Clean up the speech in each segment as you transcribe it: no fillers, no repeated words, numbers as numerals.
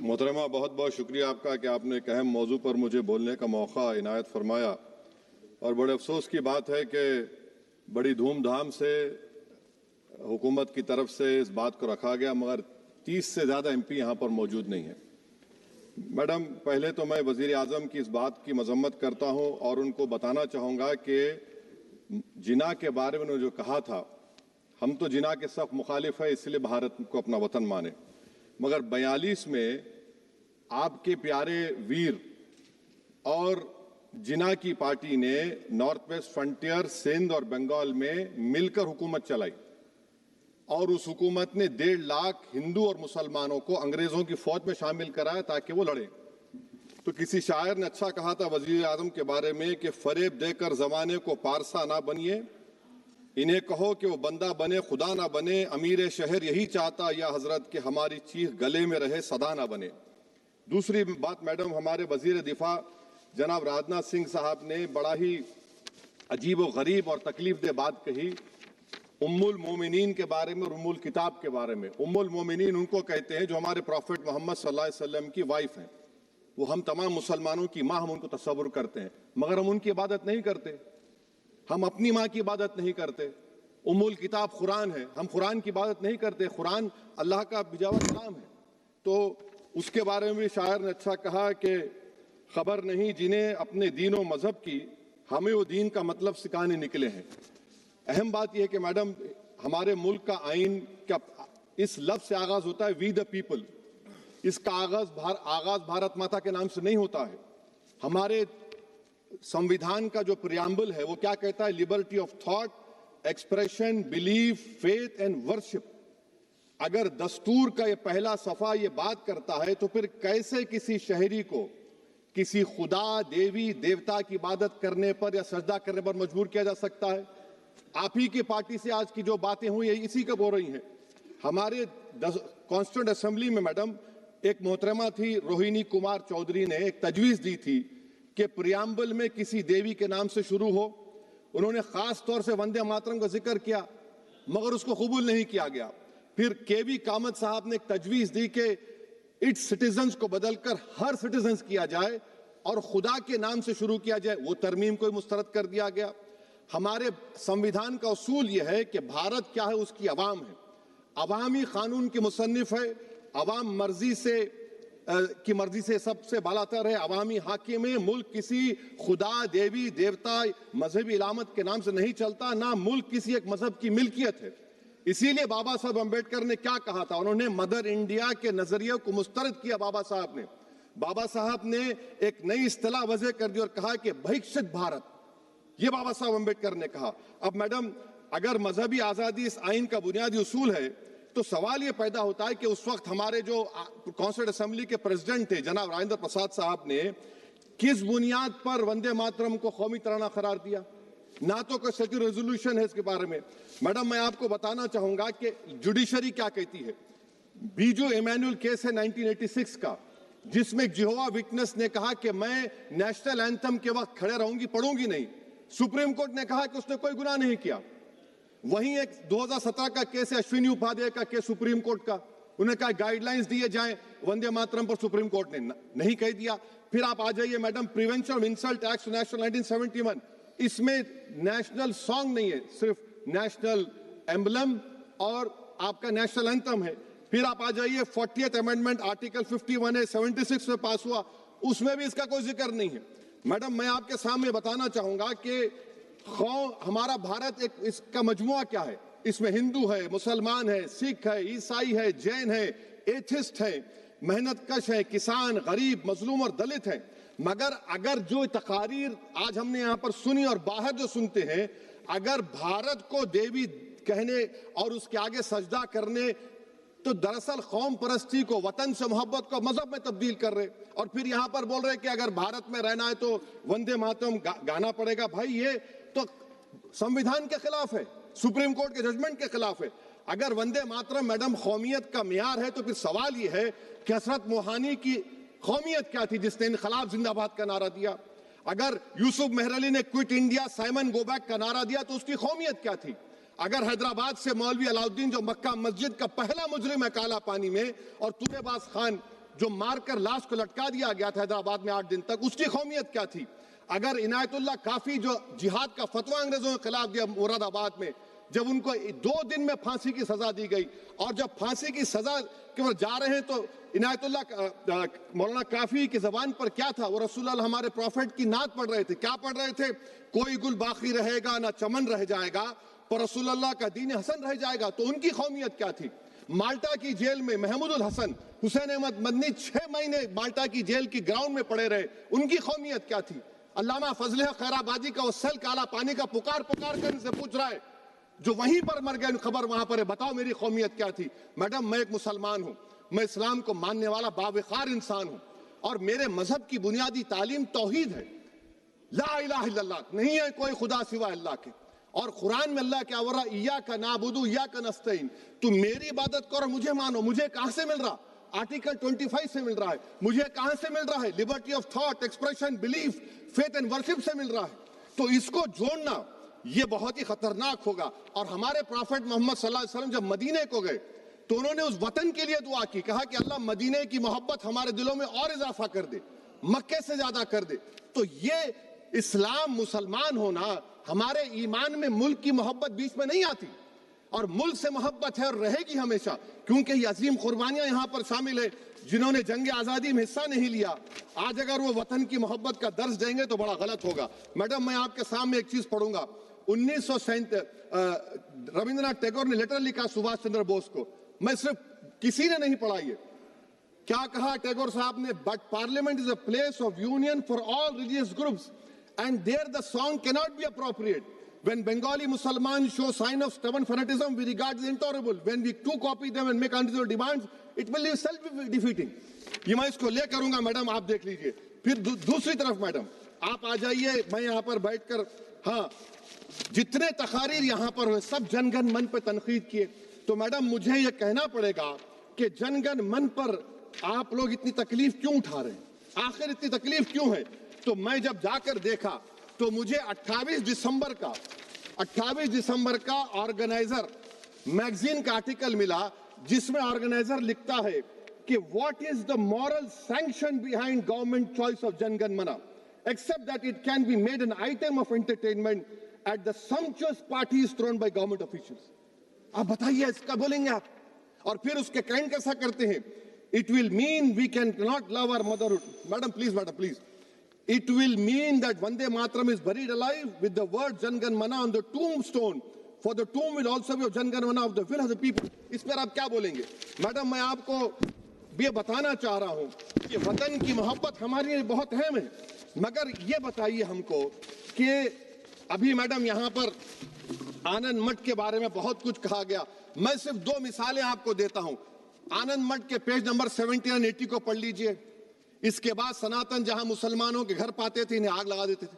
मोहतरमा, बहुत बहुत शुक्रिया आपका कि आपने एक अहम मौजू पर मुझे बोलने का मौका इनायत फरमाया। और बड़े अफसोस की बात है कि बड़ी धूमधाम से हुकूमत की तरफ से इस बात को रखा गया, मगर 30 से ज़्यादा MP यहाँ पर मौजूद नहीं है। मैडम, पहले तो मैं वज़ीर आज़म की इस बात की मजम्मत करता हूँ और उनको बताना चाहूँगा कि जिना के बारे में उन्होंने जो कहा था, हम तो जिना के सख्त मुखालिफ है, इसलिए भारत को अपना वतन माने, मगर 42 में आपके प्यारे वीर और जिना की पार्टी ने नॉर्थ वेस्ट फ्रंटियर, सिंध और बंगाल में मिलकर हुकूमत चलाई और उस हुकूमत ने 1.5 लाख हिंदू और मुसलमानों को अंग्रेजों की फौज में शामिल कराया ताकि वो लड़े। तो किसी शायर ने अच्छा कहा था वजीर आजम के बारे में कि फरेब देकर जमाने को पारसा ना बनिए, इन्हें कहो कि वो बंदा बने खुदा ना बने, अमीर शहर यही चाहता या हजरत कि हमारी चीख गले में रहे सदा ना बने। दूसरी बात मैडम, हमारे वजीर दिफा जनाब राजनाथ सिंह साहब ने बड़ा ही अजीब व गरीब और तकलीफ दे बात कही उम्मुल मोमिनीन के बारे में और उम्मुल किताब के बारे में। उम्मुल मोमिनीन उनको कहते हैं जो हमारे प्रॉफिट मोहम्मद सल्लल्लाहु अलैहि वसल्लम की वाइफ हैं, वो हम तमाम मुसलमानों की माँ, हम उनको तस्वुर करते हैं, मगर हम उनकी इबादत नहीं करते, हम अपनी माँ की इबादत नहीं करते। उम्मुल किताब कुरान है, हम कुरान की इबादत नहीं करते, कुरान अल्लाह का बिजावा कलाम है। तो उसके बारे में भी शायर ने अच्छा कहा कि खबर नहीं जिन्हें अपने दीन व मजहब की, हमें वो दीन का मतलब सिखाने निकले हैं। अहम बात यह है कि मैडम, हमारे मुल्क का आइन का इस लफ्ज से आगाज होता है वी द पीपल। इसका आगाज भारत माता के नाम से नहीं होता है। हमारे संविधान का जो प्रियम्बल है वो क्या कहता है? Liberty of thought, expression, belief, faith and worship. अगर दस्तूर का ये पहला सफा ये बात करता है तो फिर कैसे किसी शहरी को किसी खुदा, देवी, देवता की इबादत करने पर या सजदा करने पर मजबूर किया जा सकता है? आप ही की पार्टी से आज की जो बातें हुई है इसी कब हो रही हैं। हमारे कॉन्स्टिट्यूंट असेंबली में मैडम एक मोहतरमा थी रोहिणी कुमार चौधरी ने एक तजवीज दी थी कि प्रियम्बल में किसी देवी के नाम से शुरू हो। उन्होंने खास तौर से वंदे मातरम का जिक्र किया, मगर उसको कबूल नहीं किया गया। फिर KV कामत साहब ने एक तजवीज दी कि इट्स सिटीजन्स को बदलकर हर सिटीजन्स किया जाए और खुदा के नाम से शुरू किया जाए, वो तरमीम को मुस्तरद कर दिया गया। हमारे संविधान का उसूल यह है कि भारत क्या है, उसकी अवाम है, अवामी कानून की मुसन्निफ है, अवाम की मर्जी से सबसे बालातर है, अवामी हाकिम है। मुल्क किसी खुदा, देवी, देवता, मजहबी इलामत के नाम से नहीं चलता, ना मुल्क किसी एक मजहब की मिल्कियत है। इसीलिए बाबा साहब अम्बेडकर ने क्या कहा था? उन्होंने मदर इंडिया के नजरिए को मुस्तरद किया। बाबा साहब ने एक नई इस्तिलाह वजह कर दी और कहा कि भैक्षित भारत, ये बाबा साहब अम्बेडकर ने कहा। अब मैडम, अगर मजहबी आजादी इस आइन का बुनियादी उसूल है तो सवाल ये पैदा होता है कि उस वक्त हमारे जो कॉन्स्टिट्यूंट असेंबली के प्रेसिडेंट थे जनाब राजेंद्र प्रसाद साहब ने किस बुनियाद पर वंदे मातरम को कौमी तराना करार दिया? ना तो कोई सेक्यूर रेजोल्यूशन है इसके बारे में। मैडम, मैं आपको बताना चाहूंगा कि जुडिशरी क्या कहती है। बीजू इमैनुअल केस है 1986 का, जिसमें जिहोवा विटनेस ने कहा कि मैं नेशनल एंथम के वक्त खड़े रहूंगी, पढ़ूंगी नहीं। सुप्रीम कोर्ट ने कहा कि उसने कोई गुनाह नहीं किया। वहीं एक 2017 का केस है अश्विनी उपाध्याय का केस सुप्रीम कोर्ट का, उन्हें कहा गाइडलाइंस दिए जाएं वंदे मातरम पर, सुप्रीम कोर्ट ने नहीं कह दिया। फिर आप आ जाइए madam, prevention of insult act national 1971, इसमें नेशनल सॉन्ग नहीं है, सिर्फ नेशनल एम्बलम और आपका नेशनल एंथम है। फिर आप आ जाइए 40th अमेंडमेंट आर्टिकल 51 है, 76 में पास हुआ, उसमें भी इसका कोई जिक्र नहीं है। मैडम, मैं आपके सामने बताना चाहूंगा कि हमारा भारत एक इसका मजमुआ क्या है। इसमें हिंदू है, मुसलमान है, सिख है, ईसाई है, जैन है, एथिस्ट है, मेहनतकश है, किसान, गरीब, मजलूम और दलित है। मगर अगर जो तकारीर आज हमने यहाँ पर सुनी और बाहर जो सुनते हैं, अगर भारत को देवी कहने और उसके आगे सजदा करने, तो दरअसल कौम परस्ती को, वतन से मोहब्बत को मजहब में तब्दील कर रहे, और फिर यहाँ पर बोल रहे कि अगर भारत में रहना है तो वंदे मातरम गाना पड़ेगा। भाई, ये तो संविधान के खिलाफ है, सुप्रीम कोर्ट के जजमेंट के खिलाफ है। अगर वंदे मातरम मैडम कौमियत का मियार है तो फिर सवाल ये है कि हसरत मोहानी की कौमियत क्या थी जिसने इनकलाब जिंदाबाद का नारा दिया? अगर यूसुफ मेहरली ने quit India, Simon go back का नारा दिया तो उसकी कौमियत क्या थी? अगर हैदराबाद से मौलवी अलाउद्दीन जो मक्का मस्जिद का पहला मुजरिम है काला पानी में, और तुलेबाज खान जो मारकर लाश को लटका दिया गया था हैदराबाद में 8 दिन तक, उसकी कौमियत क्या थी? अगर इनायतुल्लाह काफी जो जिहाद का फतवा अंग्रेजों के खिलाफ दिया मुरादाबाद में, जब उनको 2 दिन में फांसी की सजा दी गई और जब फांसी की सजा के बाद जा रहे हैं तो इनायतुल्लाह मौलाना काफी की जबान पर क्या था? वो रसूलुल्लाह हमारे प्रॉफिट की नात पढ़ रहे थे। क्या पढ़ रहे थे? कोई गुल बाकी रहेगा ना चमन रह जाएगा, पर रसूलुल्लाह का दीन हसन रह जाएगा। तो उनकी कौमियत क्या थी? माल्टा की जेल में महमूदुल हसन, हुसैन अहमद मदनी 6 महीने माल्टा की जेल की ग्राउंड में पड़े रहे, उनकी कौमियत क्या थी? अल्लामा फजल खैराबादी का वो सेल काला पानी का पुकार पुकार कर इनसे पूछ रहा है, जो वहीं पर मर गए, खबर वहां पर है, बताओ मेरी कौमियत क्या थी? मैडम, मैं एक मुसलमान हूं, मैं इस्लाम को मानने वाला बावकार इंसान हूं और मेरे मजहब की बुनियादी तालीम तौहीद है। ला इलाहा इल्लल्लाह, नहीं है कोई खुदा सिवा अल्लाह के। और कुरान में अल्लाह क्या बोल रहा? इय्याका नाबुदु इय्याका नस्तईन, तुम मेरी इबादत करो, मुझे मानो। मुझे कहां से मिल रहा? आर्टिकल 25 से मिल रहा है। मुझे कहां से मिल रहा है? Liberty of thought, expression, belief, faith and worship से मिल रहा है। तो इसको जोड़ना ये बहुत ही खतरनाक होगा। और हमारे प्रॉफेट मोहम्मद सल्लल्लाहु अलैहि वसल्लम जब मदीने को गए तो उन्होंने उस वतन के लिए दुआ की, कहा कि अल्लाह मदीने की मोहब्बत हमारे दिलों में और इजाफा कर दे, मक्के से ज्यादा कर दे। तो ये इस्लाम, मुसलमान होना, हमारे ईमान में मुल्क की मोहब्बत बीच में नहीं आती और मुल्क से मोहब्बत है और रहेगी हमेशा, क्योंकि ये अजीम कुर्बानियां यहां पर शामिल है जिन्होंने जंग आजादी में हिस्सा नहीं लिया। आज अगर वो वतन की मोहब्बत का दर्ज देंगे तो बड़ा गलत होगा। मैडम, मैं आपके सामने एक चीज पढ़ूंगा। 1937 रविंद्रनाथ टैगोर ने लेटर लिखा सुभाष चंद्र बोस को। मैं सिर्फ, किसी ने नहीं पढ़ा ये। क्या कहा टैगोर साहब ने? But parliament is a place of union for all religious groups and there the song cannot be appropriate. When Bengali Muslims show sign of stubborn fanatism, we regard it intolerable. When we too copy them and make unreasonable demands, it will be self-defeating. ये मैं इसको ले करूंगा madam, आप देख लीजिए। फिर दूसरी तरफ मैडम आप आ जाइए, मैं यहाँ पर बैठकर, हाँ, जितने तकारीर यहाँ पर हुए सब जनगण मन पर तनकीद किए। तो मैडम मुझे ये कहना पड़ेगा कि जनगण मन पर आप लोग इतनी तकलीफ क्यों उठा रहे हैं? आखिर इतनी तकलीफ क्यों है? तो मैं जब जाकर देखा तो मुझे 28 दिसंबर का ऑर्गेनाइजर मैगजीन का आर्टिकल मिला, जिसमें ऑर्गेनाइजर लिखता है कि what is the moral sanction behind government choice of Jana Gana Mana, except that it can be made an item of entertainment at the sumptuous parties thrown by government officials. आप बताइए, इसका बोलेंगे आप? और फिर उसके काइंड कैसा करते हैं? It will mean we can not love our motherhood. Madam please, it will mean that Vande Mataram is buried alive with the word Jangan Mana on the tombstone, for the tomb will also be of Jangan Mana of the will of the people. इस पर आप क्या बोलेंगे? Madam, मैं आपको ये बताना चाह रहा हूं कि वतन की मोहब्बत हमारे लिए बहुत अहम है, मगर ये बताइए हमको कि अभी मैडम यहाँ पर आनंद मठ के बारे में बहुत कुछ कहा गया। मैं सिर्फ 2 मिसालें आपको देता हूं। आनंद मठ के पेज नंबर 70 और 80 को पढ़ लीजिए। इसके बाद सनातन जहां मुसलमानों के घर पाते थे, इन्हें आग लगा देते थे।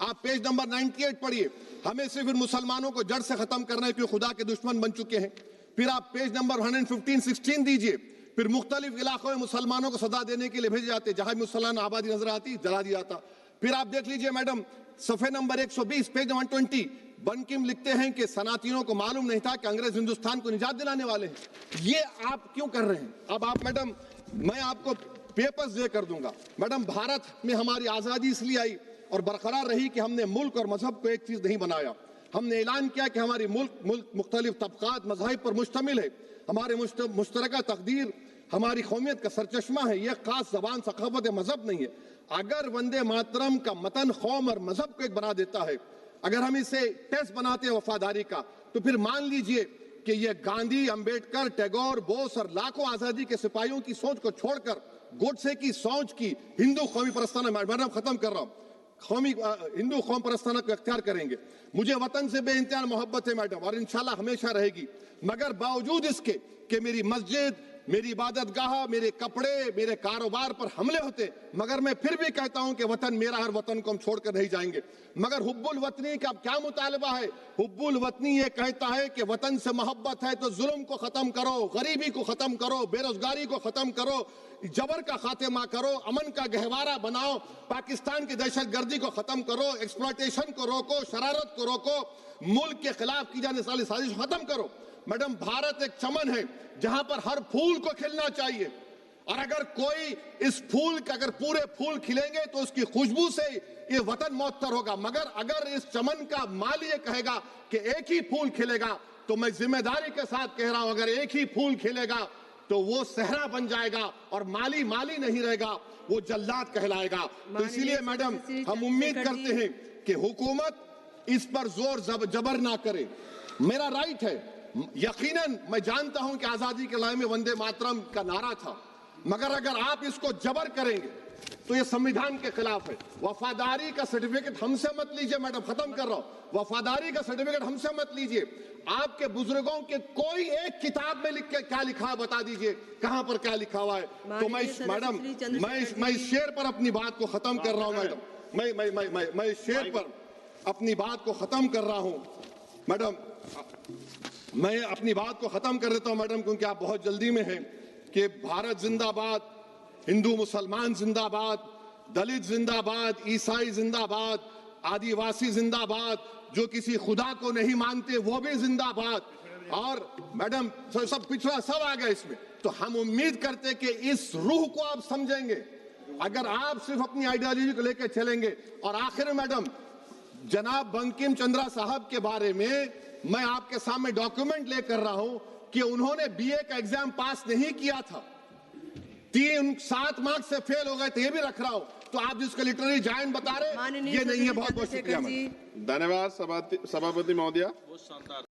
आप पेज नंबर 98 पढ़िए। हमें सिर्फ मुसलमानों को जड़ से खत्म करना है क्योंकि खुदा के दुश्मन बन चुके हैं। फिर आप पेज नंबर 115-16 दीजिए। फिर मुख्तलिफ इलाकों में मुसलमानों को सदा देने के लिए भेजे जाते, जहां भी मुसलमान आबादी नजर आती जला दिया जाता। फिर आप देख लीजिए मैडम, सफे नंबर 120 पेज 120, बंकिम लिखते हैं कि सनातियों को मालूम नहीं था कि अंग्रेज हिंदुस्तान को निजात दिलाने वाले हैं। ये आप क्यों कर रहे हैं? अब आप मैडम, मैं आपको पेपर्स दे कर दूंगा। मैडम, भारत में हमारी आजादी इसलिए आई और बरकरार रही कि हमने मुल्क और मजहब को एक चीज नहीं बनाया। हमने ऐलान किया कि हमारी मुल्क मुख्तलिफ तबकात मज़ाहिब पर मुश्तमिल है। हमारे मुश्तरका तकदीर हमारी कौमियत का सरचश्मा है। यह खास जबान, सखावत या मजहब नहीं है। अगर वंदे मातरम का मतन कौम और मजहब को एक बना देता है, अगर हम इसे टेस्ट बनाते हैं वफादारी का, तो फिर मान लीजिए कि यह गांधी, अंबेडकर, टैगोर, बोस और लाखों आजादी के सिपाहियों की सोच को छोड़कर गोडसे की सोच की हिंदू कौमी परस्ताना, मैडम खत्म कर रहा हूं, कौमी हिंदू कौम परस्ताना को अख्तियार करेंगे। मुझे वतन से बेइंतहा मोहब्बत है मैडम, और इंशाल्लाह हमेशा रहेगी। मगर बावजूद इसके कि मेरी मस्जिद, मेरी इबादत गाह, मेरे कपड़े, मेरे कारोबार पर हमले होते, मगर मैं फिर भी कहता हूं कि वतन मेरा, हर वतन को हम छोड़कर नहीं जाएंगे। मगर हुब्बुल वतनी का क्या मुतालबा है? हुब्बुल वतनी ये कहता है कि वतन से मोहब्बत है तो जुल्म को खत्म करो, गरीबी को खत्म करो, बेरोजगारी को खत्म करो, जबर का खात्मा करो, अमन का गहवारा बनाओ, पाकिस्तान की दहशतगर्दी को खत्म करो, एक्सप्लॉयटेशन को रोको, शरारत को रोको, मुल्क के खिलाफ की जाने वाली साजिश खत्म करो। मैडम, भारत एक चमन है जहां पर हर फूल को खिलना चाहिए और अगर कोई इस फूल का अगर पूरे फूल खिलेंगे तो उसकी खुशबू से ये वतन मौतर होगा, मगर अगर इस चमन का माली ये कहेगा कि एक ही फूल खिलेगा, तो मैं जिम्मेदारी के साथ कह रहा हूं, अगर एक ही फूल खिलेगा तो वो सहरा बन जाएगा और माली माली नहीं रहेगा, वो जल्लाद कहलाएगा। तो इसीलिए मैडम हम उम्मीद करते हैं कि हुकूमत इस पर जोर जबर ना करे। मेरा राइट है, यकीनन मैं जानता हूं कि आजादी के लड़ाई में वंदे मातरम का नारा था, मगर अगर आप इसको जबर करेंगे तो ये संविधान के खिलाफ है। वफादारी का सर्टिफिकेट हमसे मत लीजिए, मैडम खत्म कर रहा हूं, वफादारी का सर्टिफिकेट हमसे मत लीजिए। आपके बुजुर्गों के कोई एक किताब में लिख के क्या लिखा है बता दीजिए, कहां पर क्या लिखा हुआ है। तो मैं मैडम मैं इस शेर पर अपनी बात को खत्म कर रहा हूं मैडम, मैं इस शेर पर अपनी बात को खत्म कर रहा हूं मैडम, मैं अपनी बात को खत्म कर देता हूं मैडम, क्योंकि आप बहुत जल्दी में हैं। कि भारत जिंदाबाद, हिंदू मुसलमान जिंदाबाद, दलित जिंदाबाद, ईसाई जिंदाबाद, आदिवासी जिंदाबाद, जो किसी खुदा को नहीं मानते वो भी जिंदाबाद, और मैडम सब पिछड़ा सब आ गया इसमें। तो हम उम्मीद करते कि इस रूह को आप समझेंगे, अगर आप सिर्फ अपनी आइडियोलॉजी को लेकर चलेंगे। और आखिर में मैडम, जनाब बंकिम चंद्रा साहब के बारे में मैं आपके सामने डॉक्यूमेंट लेकर रहा हूं कि उन्होंने बीए का एग्जाम पास नहीं किया था, 7 मार्क्स से फेल हो गए थे, ये भी रख रहा हूं। तो आप जिसको लिटरेरी जायंट बता रहे, ये नहीं है। बहुत बहुत शुक्रिया। धन्यवाद सभापति महोदया।